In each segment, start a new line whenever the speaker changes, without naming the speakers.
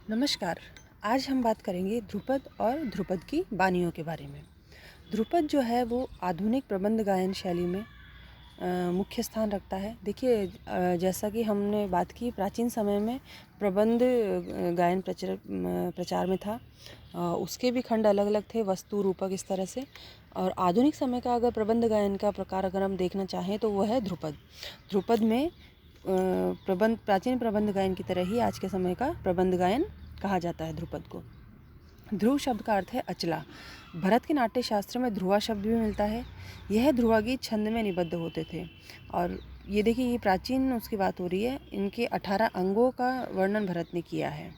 नमस्कार। आज हम बात करेंगे ध्रुपद और ध्रुपद की बानियों के बारे में। ध्रुपद जो है वो आधुनिक प्रबंध गायन शैली में मुख्य स्थान रखता है। देखिए, जैसा कि हमने बात की, प्राचीन समय में प्रबंध गायन प्रचार में था। उसके भी खंड अलग अलग थे, वस्तु रूपक इस तरह से। और आधुनिक समय का अगर प्रबंध गायन का प्रकार अगर हम देखना चाहें तो वह है ध्रुपद। ध्रुपद में प्राचीन प्रबंध गायन की तरह ही आज के समय का प्रबंध गायन कहा जाता है ध्रुपद को। ध्रुव शब्द का अर्थ है अचला। भरत के नाट्य शास्त्र में ध्रुवा शब्द भी मिलता है। यह ध्रुवा गीत छंद में निबद्ध होते थे। और ये देखिए, ये प्राचीन उसकी बात हो रही है। इनके 18 अंगों का वर्णन भरत ने किया है।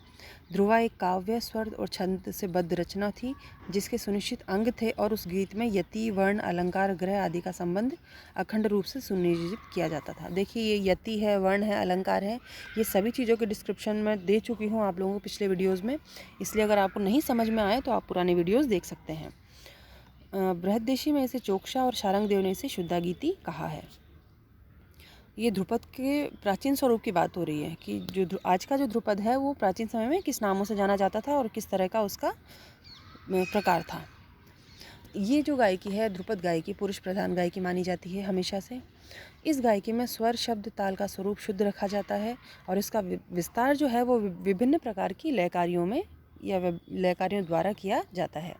ध्रुवा एक काव्य, स्वर और छंद से बद्ध रचना थी जिसके सुनिश्चित अंग थे, और उस गीत में यति, वर्ण, अलंकार, ग्रह आदि का संबंध अखंड रूप से सुनियोजित किया जाता था। देखिए, ये यति है, वर्ण है, अलंकार है, ये सभी चीज़ों के डिस्क्रिप्शन में दे चुकी हूँ आप लोगों को पिछले वीडियोज़ में। इसलिए अगर आपको नहीं समझ में आए तो आप पुराने वीडियोज़ देख सकते हैं। बृहद्देशी में इसे चोकशा और शारंगदेव ने इसे शुद्धागीति कहा है। ये ध्रुपद के प्राचीन स्वरूप की बात हो रही है कि जो आज का जो ध्रुपद है वो प्राचीन समय में किस नामों से जाना जाता था और किस तरह का उसका प्रकार था। ये जो गायकी है, ध्रुपद गायकी पुरुष प्रधान गायकी मानी जाती है हमेशा से। इस गायकी में स्वर, शब्द, ताल का स्वरूप शुद्ध रखा जाता है, और इसका विस्तार जो है वो विभिन्न प्रकार की लयकारियों में या लयकारियों द्वारा किया जाता है।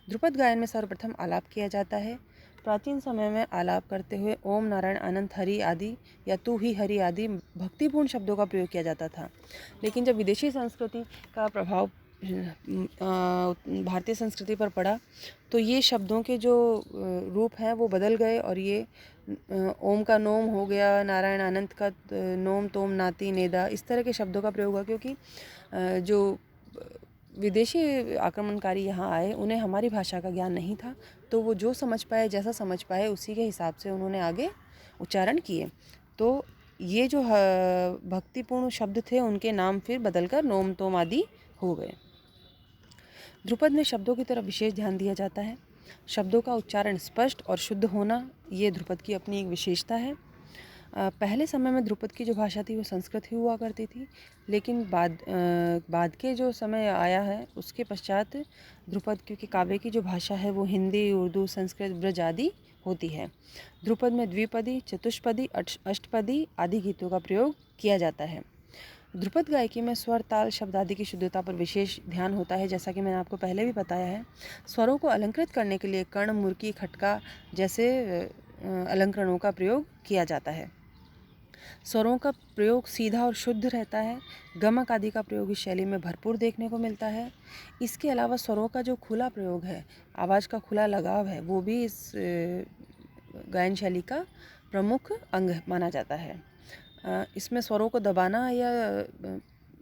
ध्रुपद गायन में सर्वप्रथम आलाप किया जाता है। प्राचीन समय में आलाप करते हुए ओम, नारायण, अनंत, हरि आदि या तू ही हरि आदि भक्तिपूर्ण शब्दों का प्रयोग किया जाता था। लेकिन जब विदेशी संस्कृति का प्रभाव भारतीय संस्कृति पर पड़ा तो ये शब्दों के जो रूप हैं वो बदल गए, और ये ओम का नोम हो गया, नारायण अनंत का नोम, तोम, नाती, नेदा, इस तरह के शब्दों का प्रयोग हुआ। क्योंकि जो विदेशी आक्रमणकारी यहाँ आए, उन्हें हमारी भाषा का ज्ञान नहीं था, तो वो जो समझ पाए, जैसा समझ पाए, उसी के हिसाब से उन्होंने आगे उच्चारण किए। तो ये जो भक्तिपूर्ण शब्द थे उनके नाम फिर बदलकर नोम, तोम आदि हो गए। ध्रुपद में शब्दों की तरफ विशेष ध्यान दिया जाता है। शब्दों का उच्चारण स्पष्ट और शुद्ध होना, ये ध्रुपद की अपनी एक विशेषता है। पहले समय में ध्रुपद की जो भाषा थी वो संस्कृत ही हुआ करती थी, लेकिन बाद के जो समय आया है उसके पश्चात ध्रुपद, क्योंकि काव्य की जो भाषा है वो हिंदी, उर्दू, संस्कृत, ब्रज आदि होती है। ध्रुपद में द्विपदी, चतुष्पदी, अष्टपदी आदि गीतों का प्रयोग किया जाता है। ध्रुपद गायकी में स्वर, ताल, शब्द आदि की शुद्धता पर विशेष ध्यान होता है। जैसा कि मैंने आपको पहले भी बताया है, स्वरों को अलंकृत करने के लिए कर्ण, मुर्की, खटका जैसे अलंकरणों का प्रयोग किया जाता है। स्वरों का प्रयोग सीधा और शुद्ध रहता है। गमक आदि का प्रयोग इस शैली में भरपूर देखने को मिलता है। इसके अलावा स्वरों का जो खुला प्रयोग है, आवाज़ का खुला लगाव है, वो भी इस गायन शैली का प्रमुख अंग माना जाता है। इसमें स्वरों को दबाना या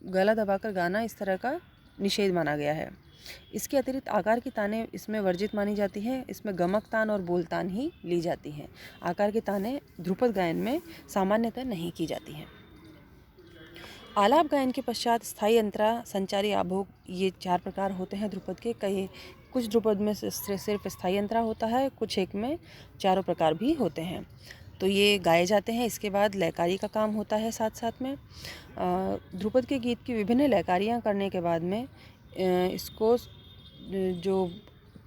गला दबाकर गाना, इस तरह का निषेध माना गया है। इसके अतिरिक्त आकार की तानें इसमें वर्जित मानी जाती हैं। इसमें गमक तान और बोल तान ही ली जाती हैं। आकार की तानें ध्रुपद गायन में सामान्यतः नहीं की जाती हैं। आलाप गायन के पश्चात स्थायी अंतरा, संचारी आभोग, ये 4 प्रकार होते हैं ध्रुपद के। कुछ ध्रुपद में सिर्फ स्थायी अंतरा होता है, कुछ एक में चारों प्रकार भी होते हैं। तो ये गाए जाते हैं। इसके बाद लयकारी का काम होता है साथ साथ में। ध्रुपद के गीत की विभिन्न लयकारियाँ करने के बाद में इसको जो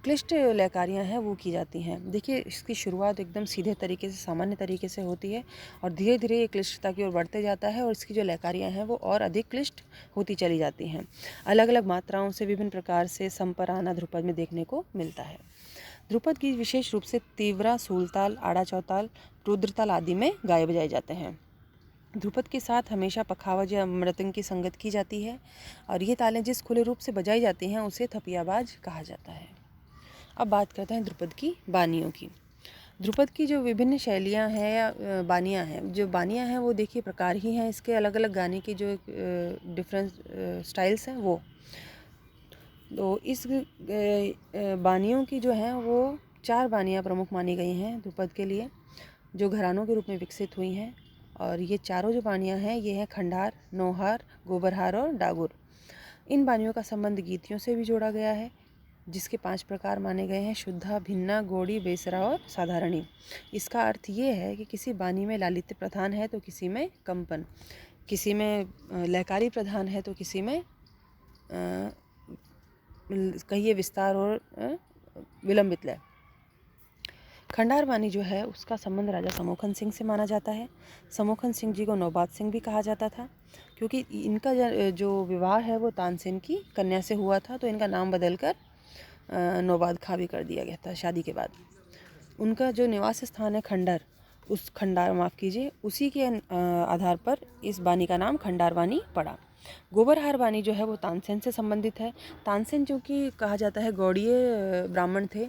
क्लिष्ट लयकारियाँ हैं वो की जाती हैं। देखिए, इसकी शुरुआत एकदम सीधे तरीके से, सामान्य तरीके से होती है, और धीरे धीरे ये क्लिष्टता की ओर बढ़ते जाता है, और इसकी जो लयकारियाँ हैं वो और अधिक क्लिष्ट होती चली जाती हैं। अलग अलग मात्राओं से विभिन्न प्रकार से संपराना ध्रुपद में देखने को मिलता है। ध्रुपद गीत विशेष रूप से तीव्रा, सूलताल, आड़ा चौताल, रुद्रताल आदि में गाए बजाए जाते हैं। ध्रुपद के साथ हमेशा पखावज या मृदंग की संगत की जाती है, और ये तालें जिस खुले रूप से बजाई जाती हैं उसे थपियाबाज कहा जाता है। अब बात करते हैं ध्रुपद की बानियों की। ध्रुपद की जो विभिन्न शैलियाँ हैं या बानियाँ हैं, जो बानियाँ हैं वो देखिए प्रकार ही हैं इसके, अलग अलग गाने की जो डिफरेंस स्टाइल्स हैं वो। तो इस बानियों की जो हैं वो 4 बानियाँ प्रमुख मानी गई हैं ध्रुपद के लिए, जो घरानों के रूप में विकसित हुई हैं। और ये चारों जो बानियाँ हैं ये हैं खंडार, नौहार, गोबरहार और डागुर। इन बानियों का संबंध गीतियों से भी जोड़ा गया है, जिसके 5 प्रकार माने गए हैं: शुद्धा, भिन्ना, गौड़ी, बेसरा और साधारणी। इसका अर्थ ये है कि किसी बानी में लालित्य प्रधान है तो किसी में कंपन, किसी में लयकारी प्रधान है तो किसी में कहिए विस्तार और विलंबित लय। खंडार वाणी जो है उसका संबंध राजा समोखन सिंह से माना जाता है। समोखन सिंह जी को नौबात सिंह भी कहा जाता था, क्योंकि इनका जो विवाह है वो तानसेन की कन्या से हुआ था, तो इनका नाम बदलकर नौबाद खां भी कर दिया गया था शादी के बाद। उनका जो निवास स्थान है खंडर, उस खंडार माफ़ कीजिए, उसी के आधार पर इस वाणी का नाम खंडार वाणी पड़ा। गोबरहार वाणी जो है वो तानसेन से संबंधित है। तानसेन जो कि कहा जाता है गौड़ीय ब्राह्मण थे,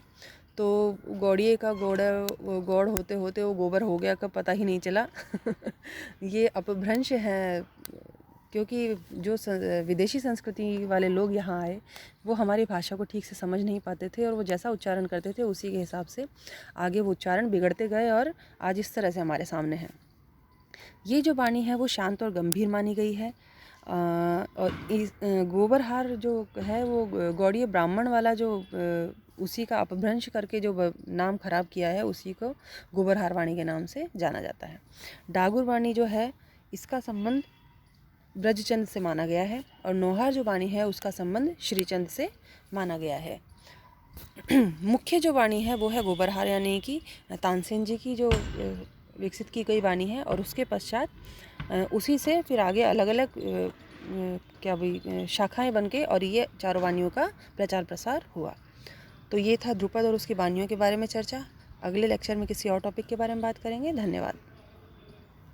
तो गौड़ीय का गौड़ होते होते वो गोबर हो गया, कब पता ही नहीं चला। ये अपभ्रंश है, क्योंकि जो विदेशी संस्कृति वाले लोग यहाँ आए वो हमारी भाषा को ठीक से समझ नहीं पाते थे, और वो जैसा उच्चारण करते थे उसी के हिसाब से आगे वो उच्चारण बिगड़ते गए और आज इस तरह से हमारे सामने है। ये जो वाणी है वो शांत और गंभीर मानी गई है। और इस गोबरहार जो है वो गौड़ीय ब्राह्मण वाला जो उसी का अपभ्रंश करके जो नाम खराब किया है, उसी को गोबरहार वाणी के नाम से जाना जाता है। डागुर वाणी जो है इसका संबंध ब्रजचंद से माना गया है, और नौहार जो वाणी है उसका संबंध श्रीचंद से माना गया है। मुख्य जो वाणी है वो है गोबरहार, यानी कि तानसेन जी की जो विकसित की गई वाणी है, और उसके पश्चात उसी से फिर आगे अलग अलग क्या भाई शाखाएं बनके और ये चारों वाणियों का प्रचार प्रसार हुआ। तो ये था ध्रुपद और उसकी वाणियों के बारे में चर्चा। अगले लेक्चर में किसी और टॉपिक के बारे में बात करेंगे। धन्यवाद।